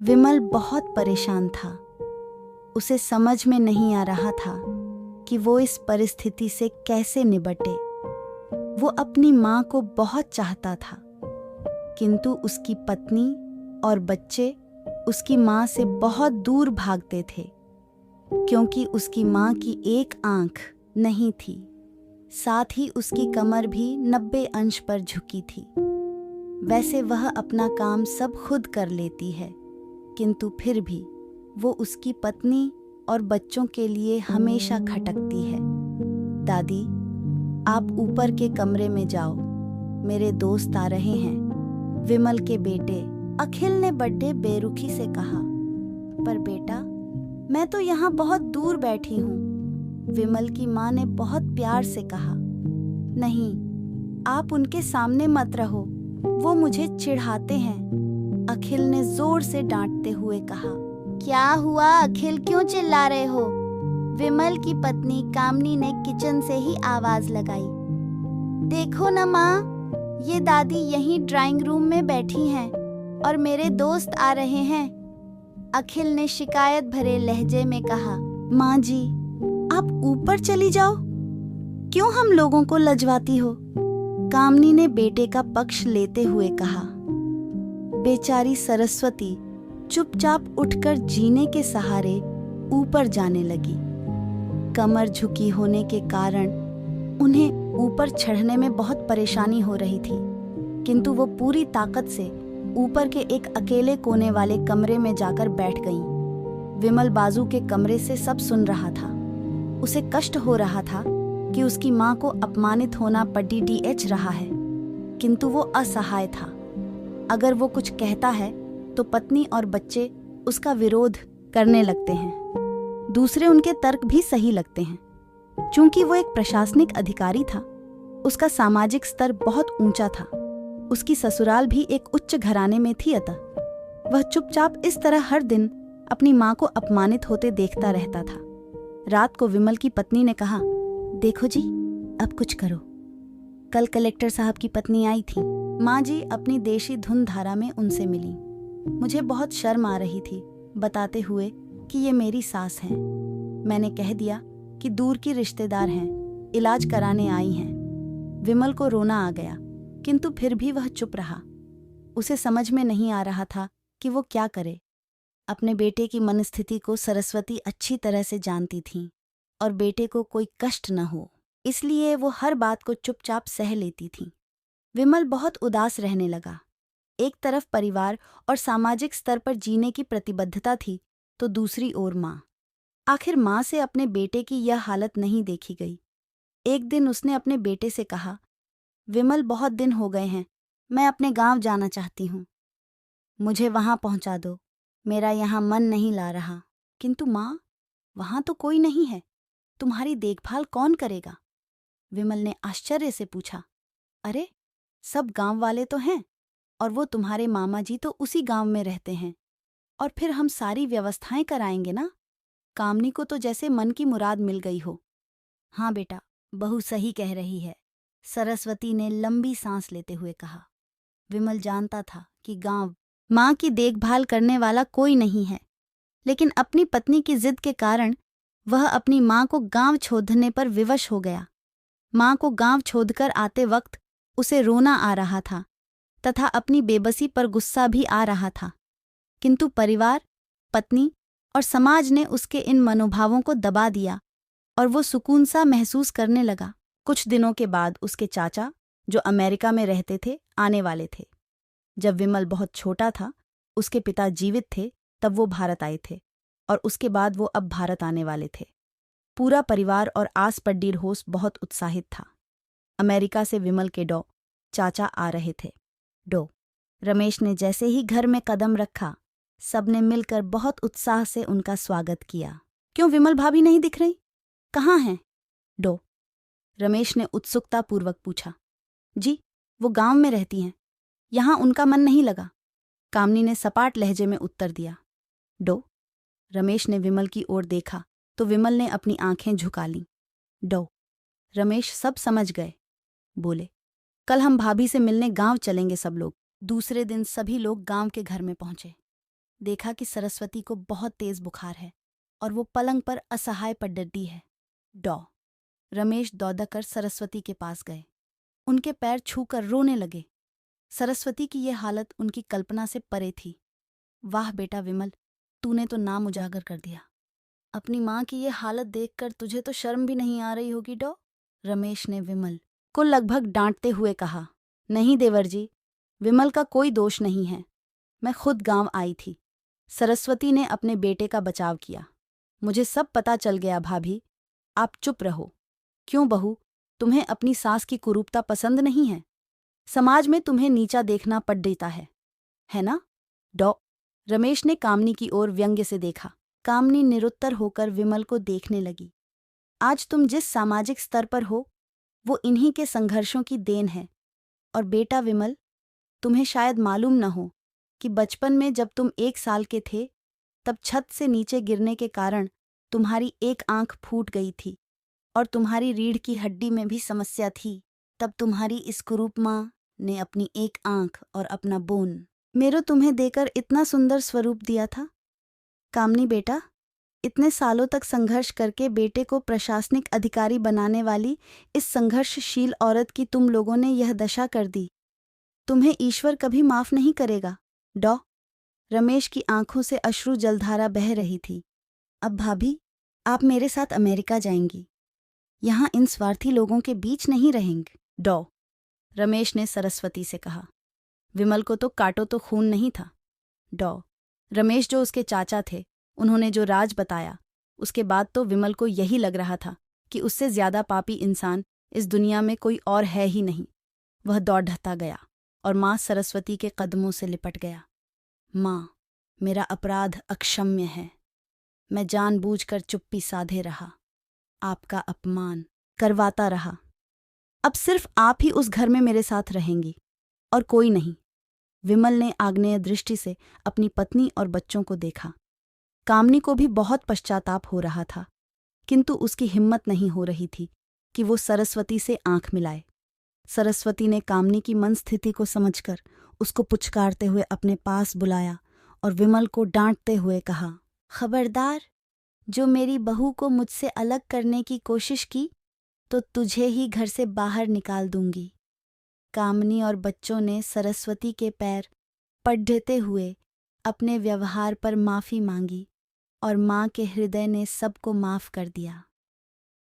विमल बहुत परेशान था। उसे समझ में नहीं आ रहा था कि वो इस परिस्थिति से कैसे निपटे। वो अपनी माँ को बहुत चाहता था, किंतु उसकी पत्नी और बच्चे उसकी माँ से बहुत दूर भागते थे, क्योंकि उसकी माँ की एक आंख नहीं थी, साथ ही उसकी कमर भी 90 अंश पर झुकी थी। वैसे वह अपना काम सब खुद कर लेती है, किंतु फिर भी वो उसकी पत्नी और बच्चों के लिए हमेशा खटकती है। दादी, आप ऊपर के कमरे में जाओ, मेरे दोस्त आ रहे हैं, विमल के बेटे अखिल ने बड़े बेरुखी से कहा। पर बेटा, मैं तो यहाँ बहुत दूर बैठी हूँ, विमल की माँ ने बहुत प्यार से कहा। नहीं, आप उनके सामने मत रहो, वो मुझे चिढ़ाते हैं, अखिल ने जोर से डांटते हुए कहा। क्या हुआ अखिल, क्यों चिल्ला रहे हो? विमल की पत्नी कामनी ने किचन से ही आवाज लगाई। देखो ना माँ, ये दादी यहीं ड्राइंग रूम में बैठी हैं और मेरे दोस्त आ रहे हैं, अखिल ने शिकायत भरे लहजे में कहा। माँ जी, आप ऊपर चली जाओ, क्यों हम लोगों को लजवाती हो? कामनी ने बेटे का पक्ष लेते हुए कहा। बेचारी सरस्वती चुपचाप उठकर जीने के सहारे ऊपर जाने लगी। कमर झुकी होने के कारण उन्हें ऊपर चढ़ने में बहुत परेशानी हो रही थी, किंतु वो पूरी ताकत से ऊपर के एक अकेले कोने वाले कमरे में जाकर बैठ गईं। विमल बाजू के कमरे से सब सुन रहा था। उसे कष्ट हो रहा था कि उसकी माँ को अपमानित होना पड़ीडीएच रहा है, किंतु वो असहाय था। अगर वो कुछ कहता है तो पत्नी और बच्चे उसका विरोध करने लगते हैं। दूसरे उनके तर्क भी सही लगते हैं। चूंकि वो एक प्रशासनिक अधिकारी था, उसका सामाजिक स्तर बहुत ऊंचा था। उसकी ससुराल भी एक उच्च घराने में थी, अतः वह चुपचाप इस तरह हर दिन अपनी माँ को अपमानित होते देखता रहता था। रात को विमल की पत्नी ने कहा, देखो जी, अब कुछ करो। कल कलेक्टर साहब की पत्नी आई थी। माँ जी अपनी देशी धुन धारा में उनसे मिली। मुझे बहुत शर्म आ रही थी, बताते हुए कि ये मेरी सास हैं। मैंने कह दिया कि दूर की रिश्तेदार हैं, इलाज कराने आई हैं। विमल को रोना आ गया, किंतु फिर भी वह चुप रहा। उसे समझ में नहीं आ रहा था कि वो क्या करे। अपने बेटे की मनस्थिति को सरस्वती अच्छी तरह से जानती थी और बेटे को कोई कष्ट न हो, इसलिए वो हर बात को चुपचाप सह लेती थी। विमल बहुत उदास रहने लगा। एक तरफ परिवार और सामाजिक स्तर पर जीने की प्रतिबद्धता थी, तो दूसरी ओर माँ। आखिर माँ से अपने बेटे की यह हालत नहीं देखी गई। एक दिन उसने अपने बेटे से कहा, विमल, बहुत दिन हो गए हैं, मैं अपने गांव जाना चाहती हूँ, मुझे वहां पहुंचा दो, मेरा यहाँ मन नहीं ला रहा। किंतु माँ, वहां तो कोई नहीं है, तुम्हारी देखभाल कौन करेगा? विमल ने आश्चर्य से पूछा। अरे, सब गांव वाले तो हैं, और वो तुम्हारे मामा जी तो उसी गांव में रहते हैं, और फिर हम सारी व्यवस्थाएं कराएंगे ना। कामनी को तो जैसे मन की मुराद मिल गई हो। हाँ बेटा, बहू सही कह रही है, सरस्वती ने लंबी सांस लेते हुए कहा। विमल जानता था कि गांव माँ की देखभाल करने वाला कोई नहीं है, लेकिन अपनी पत्नी की जिद के कारण वह अपनी माँ को गांव छोड़ने पर विवश हो गया। माँ को गांव छोड़कर आते वक्त उसे रोना आ रहा था तथा अपनी बेबसी पर गुस्सा भी आ रहा था, किंतु परिवार, पत्नी और समाज ने उसके इन मनोभावों को दबा दिया और वो सुकून सा महसूस करने लगा। कुछ दिनों के बाद उसके चाचा, जो अमेरिका में रहते थे, आने वाले थे। जब विमल बहुत छोटा था, उसके पिता जीवित थे, तब वो भारत आए थे, और उसके बाद वो अब भारत आने वाले थे। पूरा परिवार और आस पड्डीर होस बहुत उत्साहित था। अमेरिका से विमल के चाचा आ रहे थे। रमेश ने जैसे ही घर में कदम रखा, सबने मिलकर बहुत उत्साह से उनका स्वागत किया। क्यों विमल भाभी नहीं दिख रही? कहाँ हैं? रमेश ने उत्सुकतापूर्वक पूछा। जी, वो गांव में रहती हैं, यहाँ उनका मन नहीं लगा, कामनी ने सपाट लहजे में उत्तर दिया। रमेश ने विमल की ओर देखा तो विमल ने अपनी आंखें झुका लीं। रमेश सब समझ गए, बोले, कल हम भाभी से मिलने गांव चलेंगे सब लोग। दूसरे दिन सभी लोग गांव के घर में पहुंचे। देखा कि सरस्वती को बहुत तेज बुखार है और वो पलंग पर असहाय पड़ डटी है। डॉ रमेश दौड़कर सरस्वती के पास गए, उनके पैर छूकर रोने लगे। सरस्वती की ये हालत उनकी कल्पना से परे थी। वाह बेटा विमल, तूने तो नाम उजागर कर दिया। अपनी माँ की ये हालत देखकर तुझे तो शर्म भी नहीं आ रही होगी डॉ? रमेश ने विमल को लगभग डांटते हुए कहा। नहीं देवर जी, विमल का कोई दोष नहीं है, मैं खुद गांव आई थी। सरस्वती ने अपने बेटे का बचाव किया। मुझे सब पता चल गया भाभी, आप चुप रहो। क्यों बहू, तुम्हें अपनी सास की कुरूपता पसंद नहीं है? समाज में तुम्हें नीचा देखना पड़ देता है ना? डॉ रमेश ने कामनी की ओर व्यंग्य से देखा। कामनी निरुत्तर होकर विमल को देखने लगी। आज तुम जिस सामाजिक स्तर पर हो, वो इन्हीं के संघर्षों की देन है। और बेटा विमल, तुम्हें शायद मालूम न हो कि बचपन में जब तुम 1 साल के थे, तब छत से नीचे गिरने के कारण तुम्हारी एक आंख फूट गई थी और तुम्हारी रीढ़ की हड्डी में भी समस्या थी। तब तुम्हारी इस कुरूप माँ ने अपनी एक आंख और अपना बोन मेरो तुम्हें देकर इतना सुंदर स्वरूप दिया था। कामनी बेटा, इतने सालों तक संघर्ष करके बेटे को प्रशासनिक अधिकारी बनाने वाली इस संघर्षशील औरत की तुम लोगों ने यह दशा कर दी। तुम्हें ईश्वर कभी माफ नहीं करेगा। डॉ रमेश की आंखों से अश्रु जलधारा बह रही थी। अब भाभी, आप मेरे साथ अमेरिका जाएंगी, यहाँ इन स्वार्थी लोगों के बीच नहीं रहेंगे। डॉ रमेश ने सरस्वती से कहा। विमल को तो काटो तो खून नहीं था। डॉ रमेश जो उसके चाचा थे, उन्होंने जो राज बताया, उसके बाद तो विमल को यही लग रहा था कि उससे ज्यादा पापी इंसान इस दुनिया में कोई और है ही नहीं। वह दौड़ता गया और माँ सरस्वती के कदमों से लिपट गया। माँ, मेरा अपराध अक्षम्य है। मैं जानबूझकर चुप्पी साधे रहा, आपका अपमान करवाता रहा। अब सिर्फ आप ही उस घर में मेरे साथ रहेंगी और कोई नहीं। विमल ने आग्नेय दृष्टि से अपनी पत्नी और बच्चों को देखा। कामनी को भी बहुत पश्चाताप हो रहा था, किंतु उसकी हिम्मत नहीं हो रही थी कि वो सरस्वती से आंख मिलाए। सरस्वती ने कामनी की मन स्थिति को समझकर उसको पुचकारते हुए अपने पास बुलाया और विमल को डांटते हुए कहा, खबरदार, जो मेरी बहू को मुझसे अलग करने की कोशिश की तो तुझे ही घर से बाहर निकाल दूंगी। कामनी और बच्चों ने सरस्वती के पैर पढ़ते हुए अपने व्यवहार पर माफी मांगी और माँ के हृदय ने सबको माफ कर दिया।